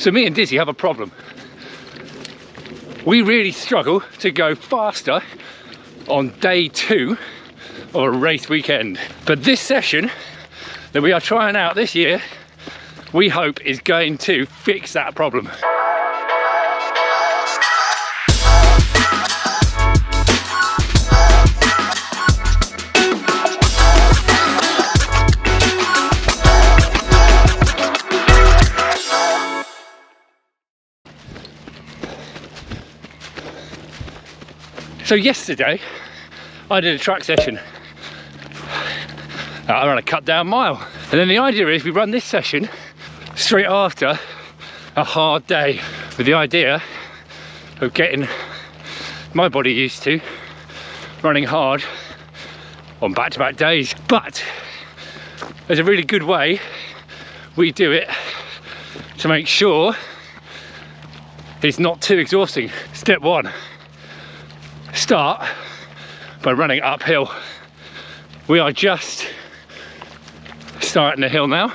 So me and Dizzy have a problem. We really struggle to go faster on day 2 of a race weekend. But this session that we are trying out this year, we hope is going to fix that problem. So yesterday, I did a track session. I ran a cut down mile. And then the idea is we run this session straight after a hard day, with the idea of getting my body used to running hard on back-to-back days. But there's a really good way we do it to make sure it's not too exhausting. Step 1. Start by running uphill. We are just starting the hill now,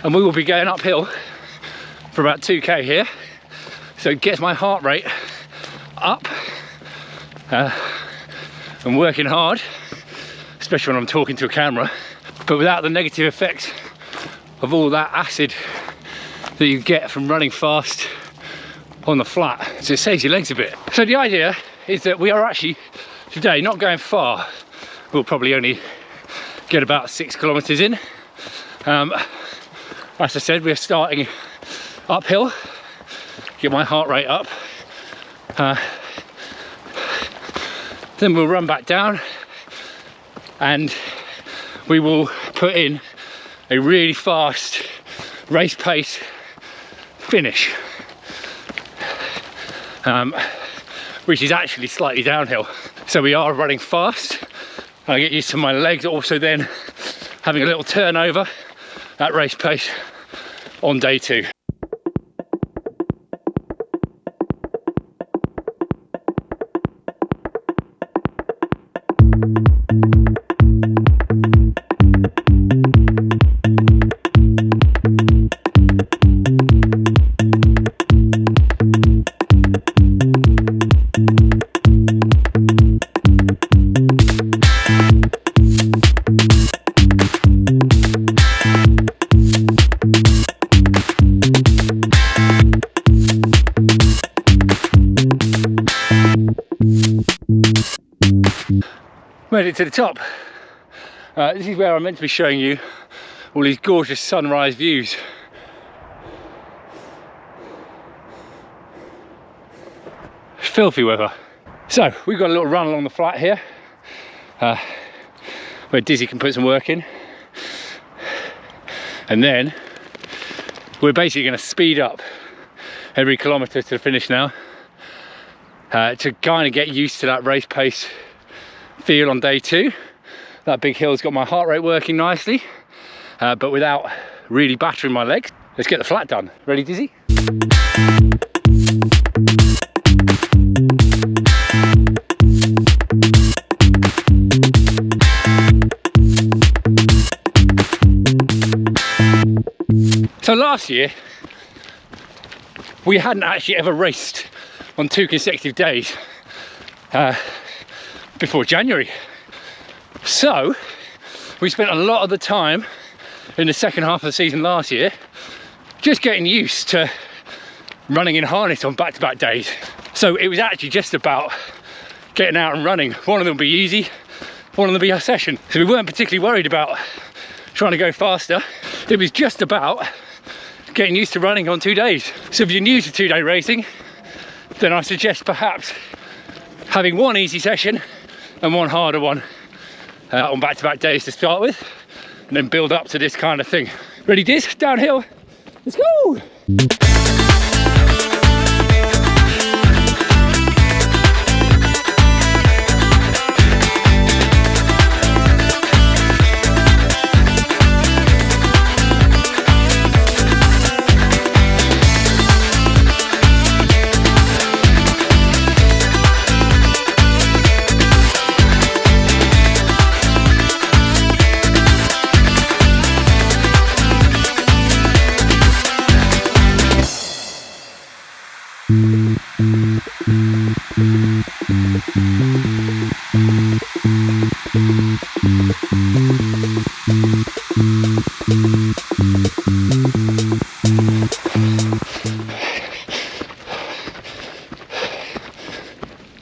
and we will be going uphill for about 2k here, so it gets my heart rate up and working hard, especially when I'm talking to a camera, but without the negative effects of all that acid that you get from running fast on the flat. So it saves your legs a bit. So the idea is that we are actually today not going far. We'll probably only get about 6 kilometers in. As I said, we're starting uphill, get my heart rate up, then we'll run back down and we will put in a really fast race pace finish, which is actually slightly downhill. So we are running fast. I get used to my legs also then having a little turnover at race pace on day 2. Made it to the top. This is where I'm meant to be showing you all these gorgeous sunrise views. Filthy weather. So we've got a little run along the flat here, where Dizzy can put some work in, and then we're basically going to speed up every kilometre to the finish now, to kind of get used to that race pace feel on day 2. That big hill's got my heart rate working nicely, but without really battering my legs. Let's get the flat done. Ready, Dizzy? So last year, we hadn't actually ever raced on 2 consecutive days before January. So we spent a lot of the time in the second half of the season last year just getting used to running in harness on back-to-back days. So it was actually just about getting out and running. One of them would be easy, one of them would be a session. So we weren't particularly worried about trying to go faster. It was just about getting used to running on 2 days. So if you're new to 2-day racing, then I suggest perhaps having one easy session and one harder one on back-to-back days to start with, and then build up to this kind of thing. Ready, Diz? Downhill. Let's go!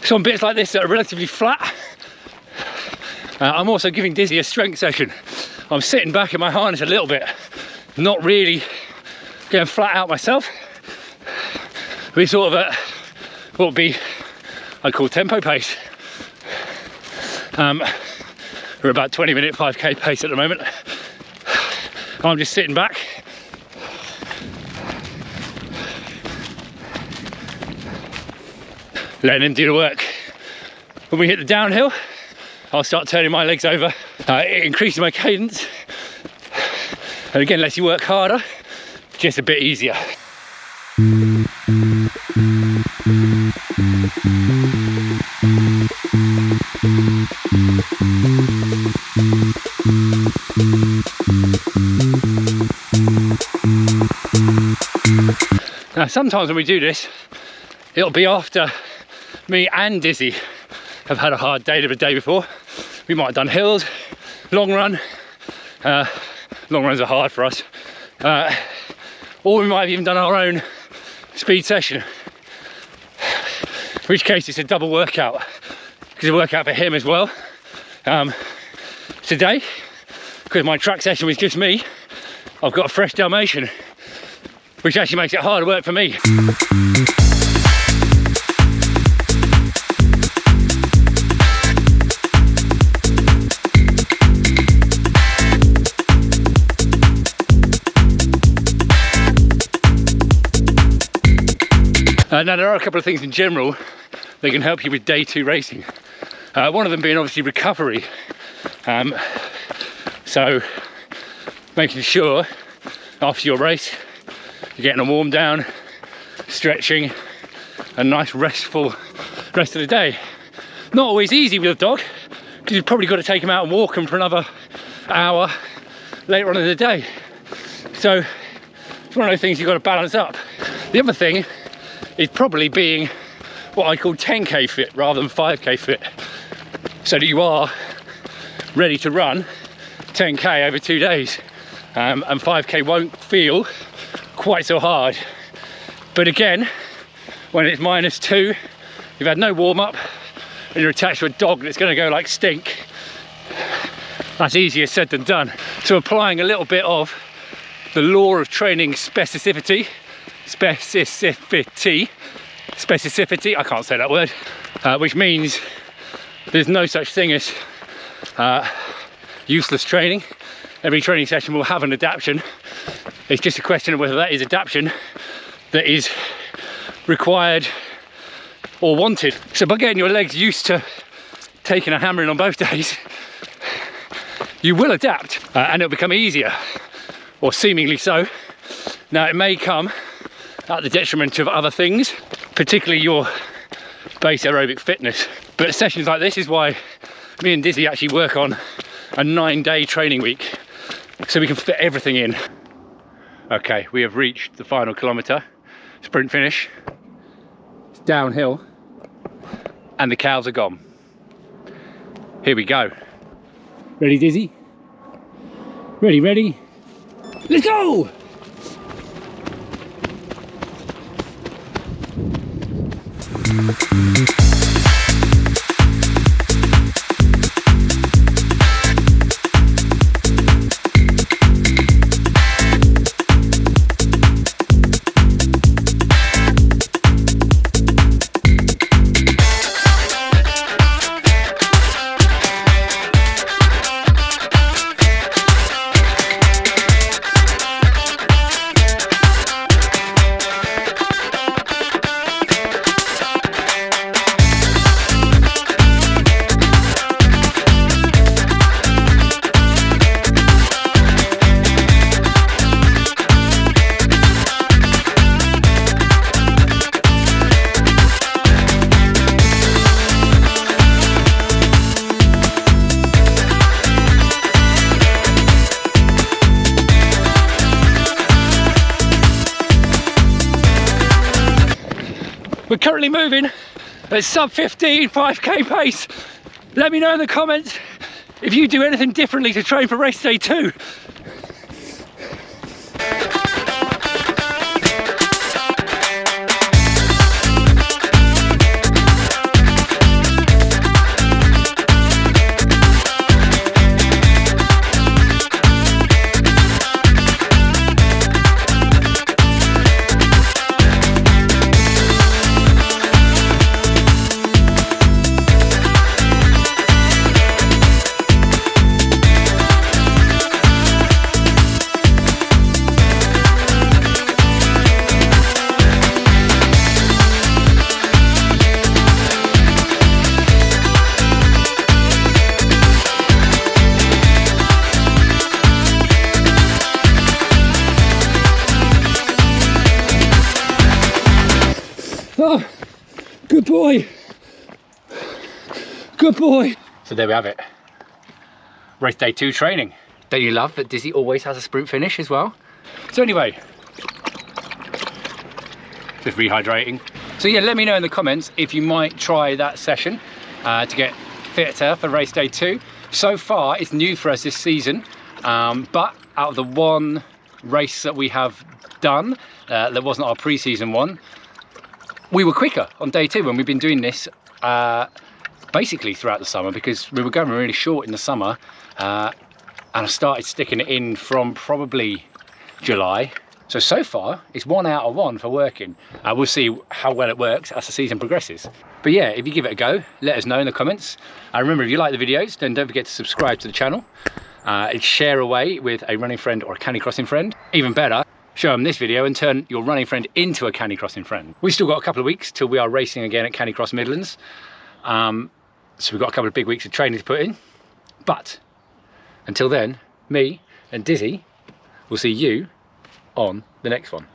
So on bits like this that are relatively flat, I'm also giving Dizzy a strength session. I'm sitting back in my harness a little bit, not really going flat out myself. We're sort of at what would be, I'd call tempo pace. We're about 20-minute 5k pace at the moment. I'm just sitting back. Letting him do the work. When we hit the downhill, I'll start turning my legs over. It increases my cadence. And again, lets you work harder, just a bit easier. Now, sometimes when we do this, it'll be after me and Dizzy have had a hard day the day before. We might have done hills, long run. Long runs are hard for us. Or we might have even done our own speed session. In which case it's a double workout. Because a workout for him as well. Today, because my track session was just me, I've got a fresh Dalmatian, which actually makes it hard work for me. Now there are a couple of things in general that can help you with day 2 racing. One of them being obviously recovery. So making sure after your race you're getting a warm down, stretching, a nice restful rest of the day. Not always easy with a dog, because you've probably got to take him out and walk him for another hour later on in the day. So it's one of those things you've got to balance up. The other thing is probably being what I call 10k fit rather than 5k fit, so that you are ready to run 10k over 2 days, and 5k won't feel quite so hard. But again, when it's -2, you've had no warm-up and you're attached to a dog that's going to go like stink, that's easier said than done. So applying a little bit of the law of training specificity, I can't say that word, which means there's no such thing as useless training. Every training session will have an adaptation. It's just a question of whether that is adaptation that is required or wanted. So by getting your legs used to taking a hammer in on both days, you will adapt, and it'll become easier, or seemingly so. Now it may come at the detriment of other things, particularly your base aerobic fitness. But sessions like this is why me and Dizzy actually work on a 9-day training week, so we can fit everything in. Okay, we have reached the final kilometre, sprint finish. It's downhill, and the cows are gone. Here we go. Ready, Dizzy? Ready? Let's go! We're currently moving at sub 15 5k pace. Let me know in the comments if you do anything differently to train for race day 2. Oh, good boy. Good boy. So there we have it. Race day 2 training. Don't you love that Dizzy always has a sprint finish as well? So anyway, just rehydrating. So yeah, let me know in the comments if you might try that session to get fitter for race day 2. So far, it's new for us this season, but out of the one race that we have done, that wasn't our pre-season one, we were quicker on day 2 when we've been doing this basically throughout the summer, because we were going really short in the summer, and I started sticking it in from probably July. So far, it's 1 out of 1 for working. We'll see how well it works as the season progresses. But yeah, if you give it a go, let us know in the comments. Remember, if you like the videos, then don't forget to subscribe to the channel. And share away with a running friend or a canicrossing friend. Even better, show them this video and turn your running friend into a canicrossing friend. We've still got a couple of weeks till we are racing again at Canicross Midlands. So we've got a couple of big weeks of training to put in. But until then, me and Dizzy will see you on the next one.